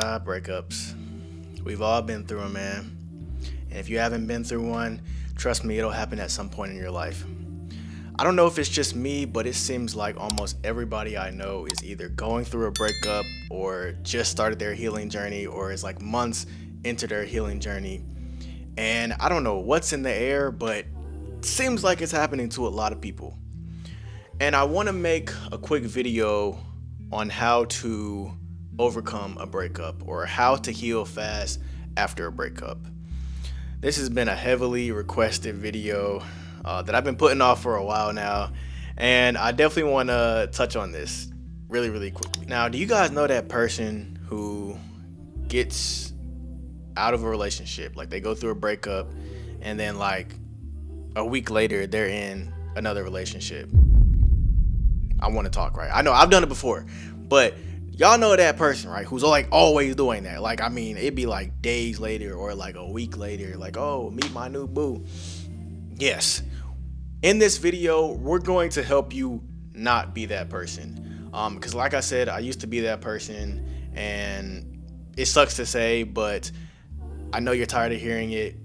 Breakups. We've all been through them, man. And if you haven't been through one, trust me, it'll happen at some point in your life. I don't know if it's just me, but it seems like almost everybody I know is either going through a breakup or just started their healing journey or is like months into their healing journey. And I don't know what's in the air, but it seems like it's happening to a lot of people. And I want to make a quick video on how to overcome a breakup or how to heal fast after a breakup. This has been a heavily requested video that I've been putting off for a while now, and I definitely want to touch on this really, really quickly. Now, do you guys know that person who gets out of a relationship, like they go through a breakup, and then like a week later they're in another relationship? I want to talk, right? I know I've done it before, but y'all know that person, right? Who's like always doing that. Like, I mean, it'd be like days later or like a week later, like, oh, meet my new boo. Yes. In this video, we're going to help you not be that person. Because like I said, I used to be that person, and it sucks to say, but I know you're tired of hearing it.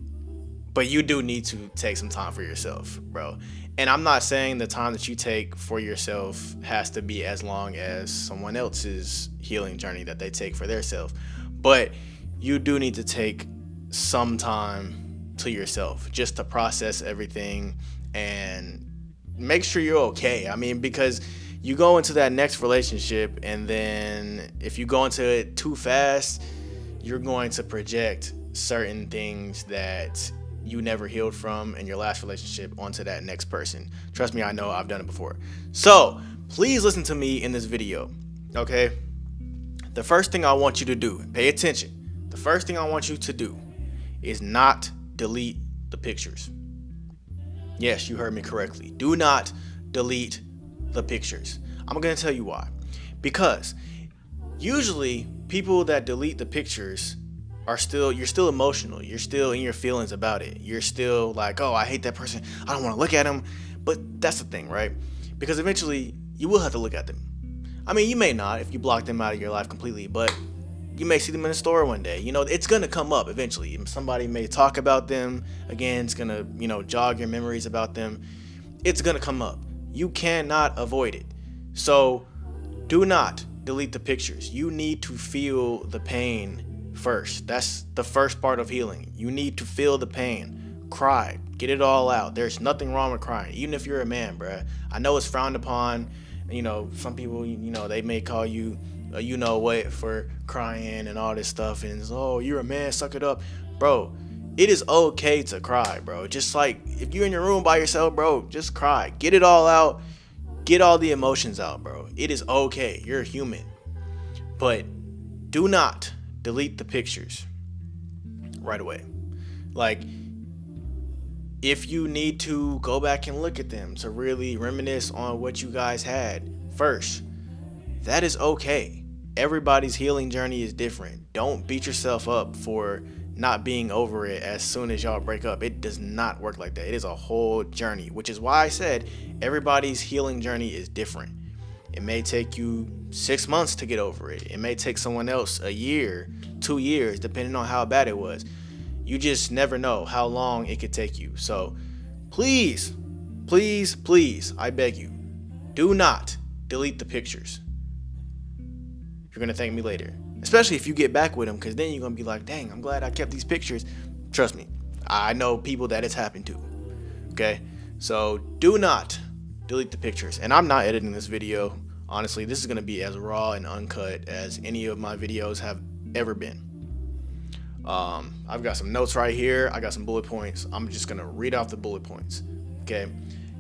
But you do need to take some time for yourself, bro. And I'm not saying the time that you take for yourself has to be as long as someone else's healing journey that they take for their self. But you do need to take some time to yourself just to process everything and make sure you're okay. I mean, because you go into that next relationship, and then if you go into it too fast, you're going to project certain things that you never healed from in your last relationship onto that next person. Trust me, I know, I've done it before. So please listen to me in this video, okay? The first thing I want you to do, pay attention. The first thing I want you to do is not delete the pictures. Yes, you heard me correctly. Do not delete the pictures. I'm gonna tell you why. Because usually people that delete the pictures you're still emotional. You're still in your feelings about it. You're still like, oh, I hate that person. I don't want to look at him. But that's the thing, right? Because eventually you will have to look at them. I mean, you may not if you block them out of your life completely, but you may see them in the store one day. You know, it's going to come up eventually. Somebody may talk about them again. It's going to, jog your memories about them. It's going to come up. You cannot avoid it. So do not delete the pictures. You need to feel the pain first. That's the first part of healing. You need to feel the pain. Cry. Get it all out. There's nothing wrong with crying, even if you're a man, bruh. I know it's frowned upon. Some people, they may call you what for crying and all this stuff, and it's, oh, you're a man, suck it up. Bro, it is okay to cry, bro. Just like if you're in your room by yourself, bro, just cry. Get it all out. Get all the emotions out, bro. It is okay. You're human. But do not delete the pictures right away. Like, if you need to go back and look at them to really reminisce on what you guys had first, that is okay. Everybody's healing journey is different. Don't beat yourself up for not being over it as soon as y'all break up. It does not work like that. It is a whole journey, which is why I said everybody's healing journey is different. It may take you 6 months to get over it. It may take someone else a year, 2 years, depending on how bad it was. You just never know how long it could take you. So please, please, please, I beg you, do not delete the pictures. You're going to thank me later. Especially if you get back with them, because then you're going to be like, dang, I'm glad I kept these pictures. Trust me, I know people that it's happened to. Okay? So do not delete the pictures. And I'm not editing this video. Honestly, this is going to be as raw and uncut as any of my videos have ever been. I've got some notes right here. I got some bullet points. I'm just going to read off the bullet points. Okay?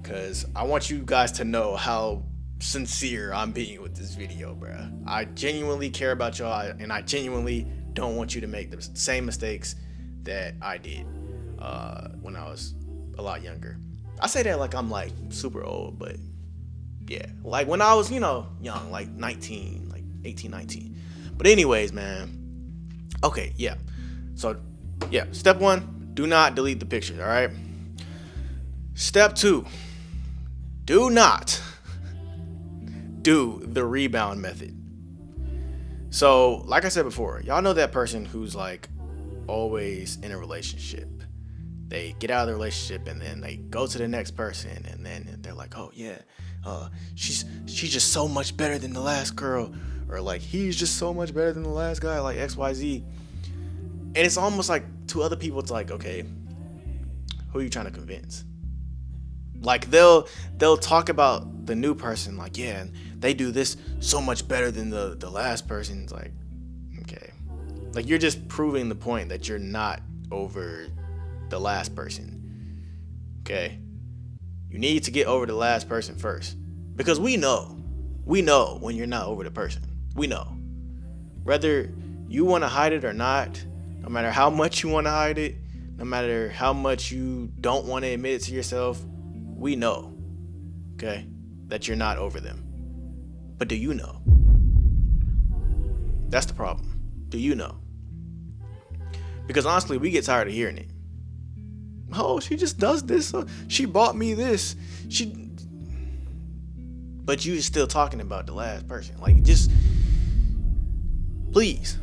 Because I want you guys to know how sincere I'm being with this video, bruh. I genuinely care about y'all, and I genuinely don't want you to make the same mistakes that I did when I was a lot younger. I say that like I'm like super old, but yeah, like when I was, young, like 19, like 18, 19. But anyways, man. Okay, yeah. So, yeah, step 1, do not delete the pictures, all right? Step 2, do not do the rebound method. So, like I said before, y'all know that person who's like always in a relationship. They get out of the relationship and then they go to the next person and then they're like, oh yeah, she's just so much better than the last girl, or like he's just so much better than the last guy, like XYZ. And it's almost like to other people, it's like, okay, who are you trying to convince? Like they'll talk about the new person, like yeah, and they do this so much better than the last person. It's like, okay, like you're just proving the point that you're not over the last person. Okay, you need to get over the last person first, because we know when you're not over the person. We know, whether you want to hide it or not, no matter how much you want to hide it, no matter how much you don't want to admit it to yourself, we know, okay, that you're not over them. But do you know? That's the problem. Do you know? Because honestly, we get tired of hearing it. Oh, she just does this. She bought me this. But you still talking about the last person. Like, just, please.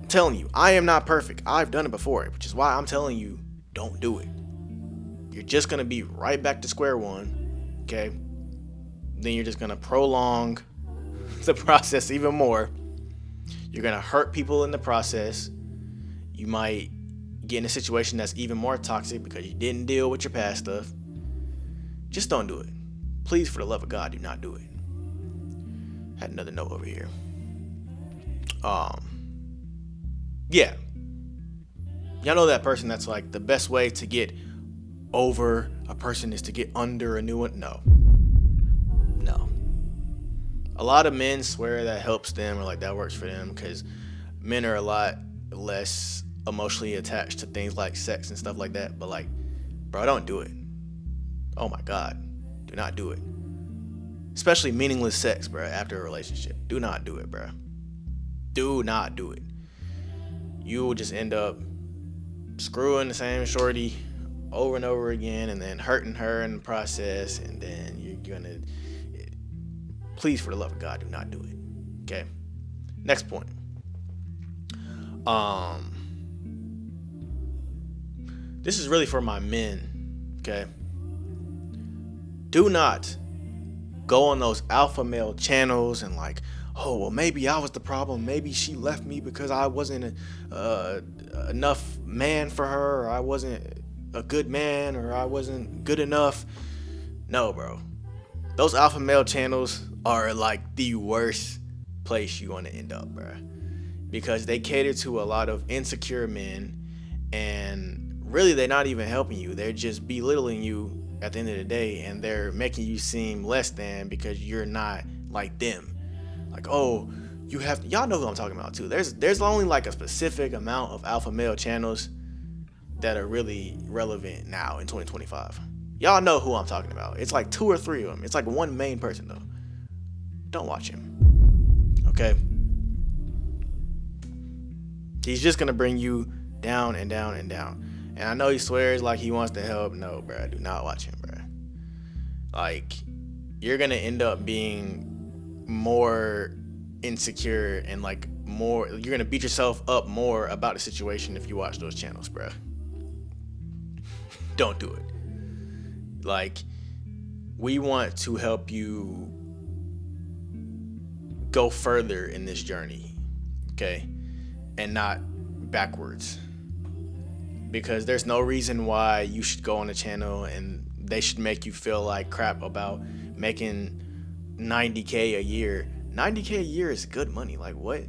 I'm telling you, I am not perfect. I've done it before, which is why I'm telling you, don't do it. You're just going to be right back to square one, okay? Then you're just going to prolong the process even more. You're going to hurt people in the process. You might get in a situation that's even more toxic because you didn't deal with your past stuff. Just don't do it. Please, for the love of God, do not do it. Had another note over here. Yeah. Y'all know that person that's like the best way to get over a person is to get under a new one? No. A lot of men swear that helps them or like that works for them because men are a lot less emotionally attached to things like sex and stuff like that. But like, bro, don't do it. Oh my God. Do not do it. Especially meaningless sex, bro, after a relationship. Do not do it, bro. Do not do it. You will just end up screwing the same shorty over and over again and then hurting her in the process, and then you're gonna, please, for the love of God, do not do it. Okay, next point. This is really for my men. Okay, do not go on those alpha male channels and like, oh well, maybe I was the problem, maybe she left me because I wasn't enough man for her, or I wasn't a good man, or I wasn't good enough. No, bro. Those alpha male channels are like the worst place you want to end up, bro. Because they cater to a lot of insecure men, and really they're not even helping you. They're just belittling you at the end of the day, and they're making you seem less than because you're not like them. Like, oh, y'all know who I'm talking about too. There's only like a specific amount of alpha male channels that are really relevant now in 2025. Y'all know who I'm talking about. It's like 2 or 3 of them. It's like one main person though. Don't watch him. Okay? He's just gonna bring you down and down and down. And I know he swears like he wants to help. No, bro, do not watch him, bro. Like, you're gonna end up being more insecure and like more, you're gonna beat yourself up more about the situation if you watch those channels, bro. Don't do it. Like, we want to help you go further in this journey, okay? And not backwards. Because there's no reason why you should go on a channel and they should make you feel like crap about making $90K a year. $90K a year is good money. Like, what?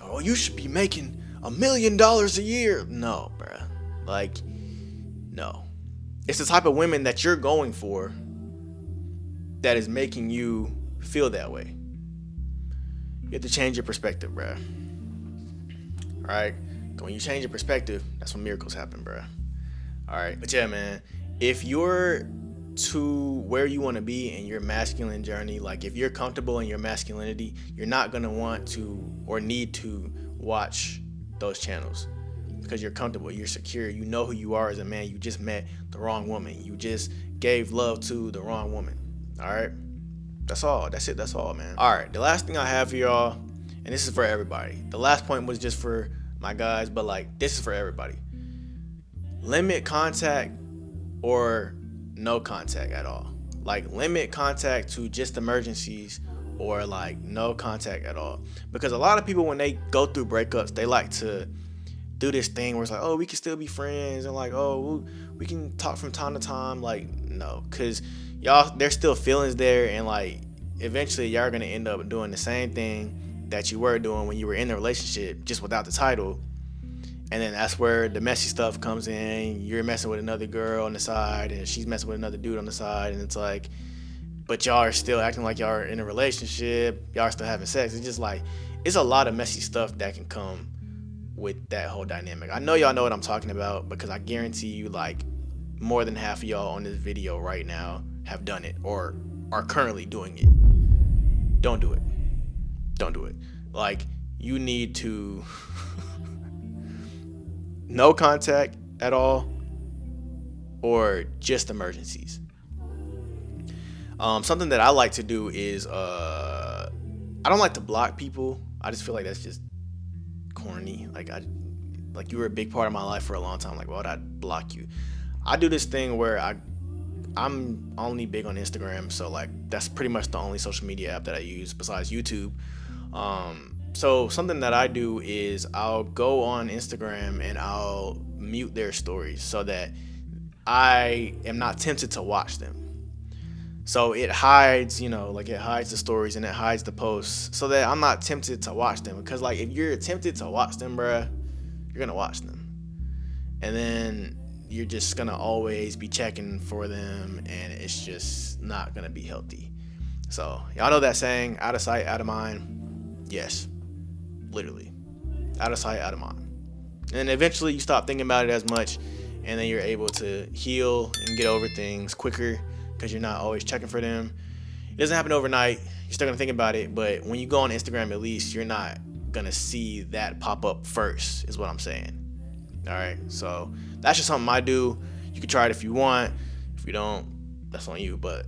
Oh, you should be making $1 million a year. No, bruh. Like, no. It's the type of women that you're going for that is making you feel that way. You have to change your perspective, bruh. Alright? When you change your perspective, that's when miracles happen, bruh. Alright? But yeah, man. If you're to where you want to be in your masculine journey, like if you're comfortable in your masculinity, you're not going to want to or need to watch those channels. Because you're comfortable, you're secure, you know who you are as a man. You just met the wrong woman. You just gave love to the wrong woman. Alright? That's all. That's it. That's all, man. Alright, the last thing I have for y'all, and this is for everybody. The last point was just for my guys, but like this is for everybody. Limit contact or no contact at all. Like limit contact to just emergencies or like no contact at all. Because a lot of people when they go through breakups, they like to do this thing where it's like, oh, we can still be friends, and like, oh, we can talk from time to time. Like, no, because y'all, there's still feelings there, and like eventually y'all are gonna end up doing the same thing that you were doing when you were in the relationship, just without the title. And then that's where the messy stuff comes in. You're messing with another girl on the side, and she's messing with another dude on the side, and it's like, but y'all are still acting like y'all are in a relationship. Y'all are still having sex. It's just like, it's a lot of messy stuff that can come with that whole dynamic. I know y'all know what I'm talking about because I guarantee you, like, more than half of y'all on this video right now have done it or are currently doing it. Don't do it. Don't do it. Like, you need to no contact at all or just emergencies. Something that I like to do is I don't like to block people. I just feel like that's just corny. Like you were a big part of my life for a long time. Like, why would I block you? I do this thing where I'm only big on Instagram, so like that's pretty much the only social media app that I use besides YouTube. So something that I do is I'll go on Instagram and I'll mute their stories so that I am not tempted to watch them. So it hides, like it hides the stories and it hides the posts so that I'm not tempted to watch them. Because like if you're tempted to watch them, bruh, you're gonna watch them. And then you're just gonna always be checking for them and it's just not gonna be healthy. So y'all know that saying, out of sight, out of mind. Yes, literally. Out of sight, out of mind. And eventually you stop thinking about it as much and then you're able to heal and get over things quicker because you're not always checking for them. It doesn't happen overnight. You're still gonna think about it, but when you go on Instagram, at least you're not gonna see that pop up first, is what I'm saying. All right, so that's just something I do. You can try it if you want. If you don't, that's on you. But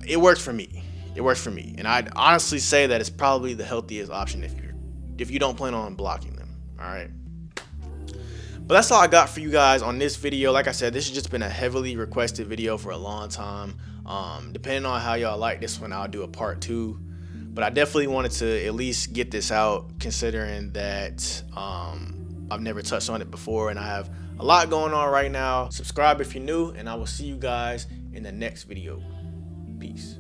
it works for me. It works for me, and I'd honestly say that it's probably the healthiest option if you don't plan on blocking them. All right. But that's all I got for you guys on this video. Like I said, this has just been a heavily requested video for a long time. Depending on how y'all like this one, I'll do a part 2. But I definitely wanted to at least get this out, considering that I've never touched on it before and I have a lot going on right now. Subscribe if you're new, and I will see you guys in the next video. Peace.